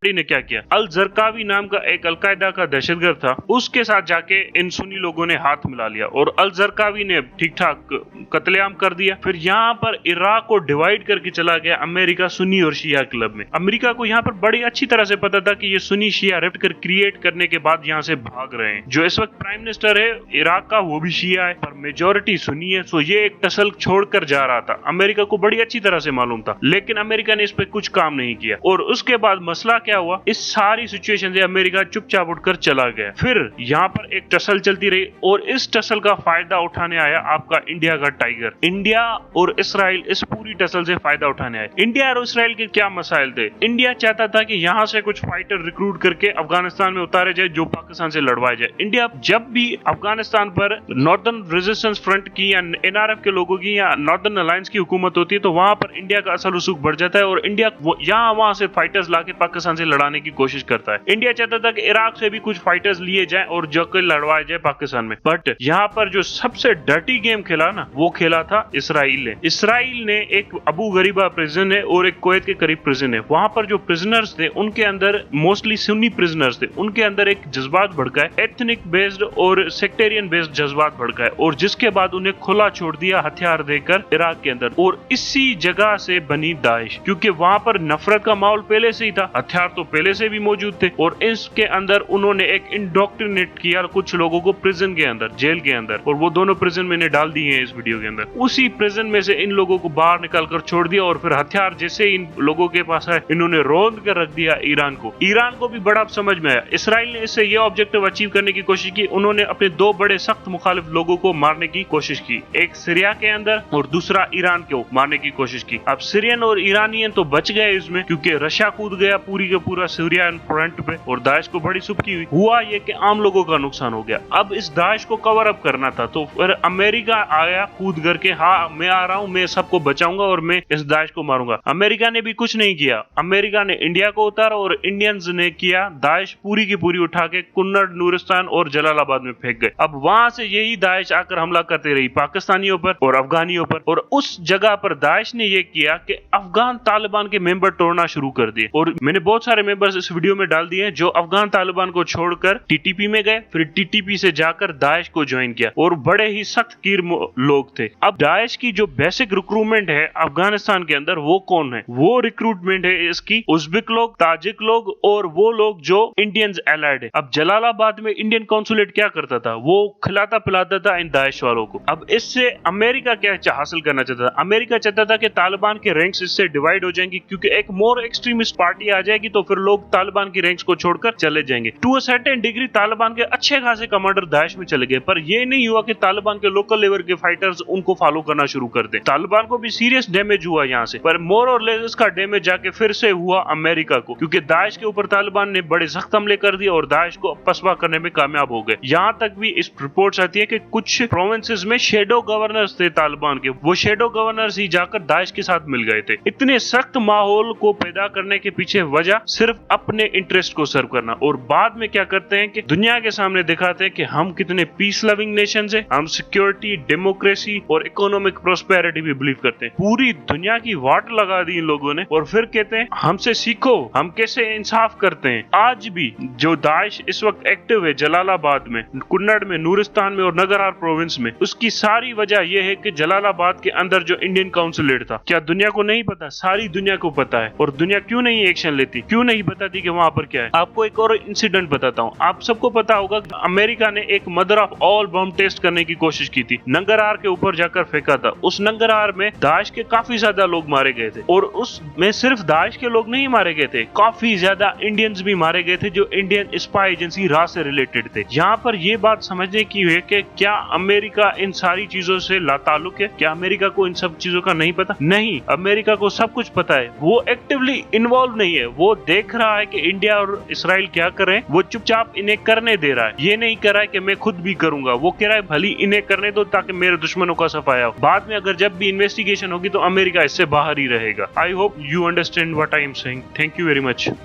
ने क्या किया, अल जरकावी नाम का एक अलकायदा का दहशतगर्द था, उसके साथ जाके इन सुन्नी लोगों ने हाथ मिला लिया और अल जरकावी ने ठीक ठाक कत्लेआम कर दिया। फिर यहाँ पर इराक को डिवाइड करके चला गया अमेरिका सुन्नी और शिया क्लब में। अमेरिका को यहाँ पर बड़ी अच्छी तरह से पता था कि ये सुन्नी शिया रिफ्ट कर क्रिएट करने के बाद यहाँ से भाग रहे हैं। जो इस वक्त प्राइम मिनिस्टर है इराक का वो भी शिया है पर मेजोरिटी सुन्नी है, सो ये एक टसल छोड़कर जा रहा था। अमेरिका को बड़ी अच्छी तरह से मालूम था, लेकिन अमेरिका ने इस पे कुछ काम नहीं किया। और उसके बाद मसला क्या हुआ, इस सारी सिचुएशन से अमेरिका चुपचाप उठकर चला गया। फिर यहाँ पर एक टसल चलती रही और इस टसल का फायदा उठाने आया आपका इंडिया का टाइगर। इंडिया और इसराइल इस पूरी टसल से फायदा उठाने आए। इंडिया और इसराइल के क्या मसाइल थे, इंडिया चाहता था कि यहाँ से कुछ फाइटर रिक्रूट करके अफगानिस्तान में उतारे जाए जो पाकिस्तान से लड़वाए जाए। इंडिया जब भी अफगानिस्तान पर नॉर्दर्न रेजिस्टेंस फ्रंट की या एनआरएफ के लोगों की या नॉर्दर्न अलायंस की हुकूमत होती है तो वहां पर इंडिया का असर रसूख बढ़ जाता है और इंडिया यहाँ वहां से फाइटर्स लाके पाकिस्तान से लड़ाने की कोशिश करता है। इंडिया चाहता था कि इराक से भी कुछ फाइटर्स लिए जाएं और जाकर लड़वाए जाए पाकिस्तान में। बट यहाँ पर जो सबसे डर्टी गेम खेला ना, वो खेला था इसराइल ने। इसराइल ने एक अबू गरीबा प्रिजन है और एक कुवैत के करीब प्रिजन है। वहां पर जो प्रिजनर्स थे उनके अंदर मोस्टली सुन्नी प्रिजनर्स थे, उनके अंदर एक जज्बात भड़का है, एथनिक बेस्ड और सेक्टेरियन बेस्ड जज्बात भड़का है और जिसके बाद उन्हें खुला छोड़ दिया हथियार देकर इराक के अंदर। और इसी जगह से बनी दाइश, क्योंकि वहां पर नफरत का माहौल पहले से ही था, हथियार तो पहले से भी मौजूद थे और इसके अंदर उन्होंने एक इंडोक्ट्रिनेट किया कुछ लोगों को प्रिजन के अंदर, जेल के अंदर, और वो दोनों प्रिजन मैंने डाल दिए हैं इस वीडियो के अंदर। उसी प्रिजन में से इन लोगों को बाहर निकाल कर छोड़ दिया और फिर हथियार जैसे इन लोगों के पास है इन्होंने रोंद कर रख दिया ईरान को। ईरान को भी बड़ा समझ में आया। इसराइल ने इससे ये ऑब्जेक्टिव अचीव करने की कोशिश की, उन्होंने अपने दो बड़े सख्त मुखालिफ लोगों को मारने की कोशिश की, एक सीरिया के अंदर और दूसरा ईरान को मारने की कोशिश की। अब सीरियन और ईरानियन तो बच गए इसमें क्योंकि रशिया कूद गया पूरी का पूरा सीरियन फ्रंट पे और दाइश को बड़ी सुबकी हुई। हुआ ये कि आम लोगों का नुकसान हो गया। अब इस दाइश को कवर अप करना था तो फिर अमेरिका आया कूद करके, हाँ मैं आ रहा हूँ, मैं सबको बचाऊंगा और मैं इस दाइश को मारूंगा। अमेरिका ने भी कुछ नहीं किया, अमेरिका ने इंडिया को उतारा और इंडियंस ने किया दाइश पूरी की पूरी उठा के कुन्नड़, नूरिस्तान और जलालाबाद में फेंक गए। अब वहां से यही दाइश आकर हमला करते रही पाकिस्तानियों पर और अफगानियों पर और उस जगह पर दाइश ने ये किया कि अफगान तालिबान के मेंबर तोड़ना शुरू कर दिए। और मैंने बहुत सारे मेंबर्स इस वीडियो में डाल दिए हैं जो अफगान तालिबान को छोड़कर टीटीपी में गए, फिर टीटीपी से जाकर दाइश को ज्वाइन किया और बड़े ही सख्त कीर लोग थे। अब दाइश की जो बेसिक रिक्रूटमेंट है अफगानिस्तान के अंदर वो कौन है, वो रिक्रूटमेंट है इसकी उज़्बेक लोग, ताजिक लोग और वो लोग जो इंडियंस एलाइड है। अब जलालाबाद में इंडियन कॉन्सुलेट क्या करता था, वो खिलाता पिलाता था इन दाइश वालों को। अब इससे अमेरिका क्या हासिल करना चाहता था, अमेरिका चाहता था कि तालिबान के रैंक्स इससे डिवाइड हो जाएंगे क्योंकि एक मोर एक्सट्रीमिस्ट पार्टी आ जाएगी तो फिर लोग तालिबान की रैंक्स को छोड़कर चले जाएंगे। To a certain degree Taliban के अच्छे खासे कमांडर दाइश में चले गए, पर ये नहीं हुआ कि तालिबान के लोकल लेवल के फाइटर्स उनको फॉलो करना शुरू कर दे। तालिबान को भी सीरियस डैमेज हुआ यहाँ से, पर मोर और लेस इसका डैमेज जाके फिर से हुआ अमेरिका को, क्योंकि दाइश के ऊपर तालिबान ने बड़े सख्त हमले कर दिए और दाइश को पसवा करने में कामयाब हो गए। यहाँ तक भी इस रिपोर्ट्स आती है कि कुछ प्रोविंसेस में शेडो गवर्नर्स थे तालिबान के, वो शेडो गवर्नर्स ही जाकर दाइश के साथ मिल गए थे। इतने सख्त माहौल को पैदा करने के पीछे वजह सिर्फ अपने इंटरेस्ट को सर्व करना, और बाद में क्या करते हैं कि दुनिया के सामने दिखाते हैं कि हम कितने पीस लविंग नेशन है, हम सिक्योरिटी, डेमोक्रेसी और इकोनॉमिक प्रोस्पेरिटी भी बिलीव करते हैं। पूरी दुनिया की वाट लगा दी इन लोगों ने और फिर कहते हैं हमसे सीखो, हम कैसे इंसाफ करते हैं। आज भी जो दाइश इस वक्त एक्टिव है जलालाबाद में, कुन्नड़ में, नूरिस्तान में और नगरहार प्रोविंस में, उसकी सारी वजह यह है कि जलालाबाद के अंदर जो इंडियन काउंसुलेट था, क्या दुनिया को नहीं पता? सारी दुनिया को पता है। और दुनिया क्यों नहीं एक्शन लेती, क्यों नहीं बताती कि वहां पर क्या है? आपको एक और इंसिडेंट बताता हूँ। आप सबको पता होगा अमेरिका ने एक mother of all bomb test करने की कोशिश की थी, नंगरहार के ऊपर जाकर फेंका था। उस नंगरहार में दाइश के काफी ज्यादा लोग मारे गए थे और उसमें सिर्फ दाइश के लोग नहीं मारे गए थे, काफी ज्यादा इंडियंस भी मारे गए थे जो इंडियन स्पाई एजेंसी रा से रिलेटेड थे। यहाँ पर यह बात समझने की है कि क्या अमेरिका इन सारी चीजों से लाताल्लुक है? क्या अमेरिका को इन सब चीजों का नहीं पता? नहीं, अमेरिका को सब कुछ पता है। वो एक्टिवली इन्वॉल्व नहीं है, वो देख रहा है कि इंडिया और इसराइल क्या कर रहे हैं, वो चुपचाप इन्हें करने दे रहा है। ये नहीं कर रहा है कि मैं खुद भी करूंगा, वो कह रहा है भली इन्हें करने दो ताकि मेरे दुश्मनों का सफाया हो। बाद में अगर जब भी इन्वेस्टिगेशन होगी तो अमेरिका इससे बाहर ही रहेगा। I hope you understand what I am saying. Thank you very much.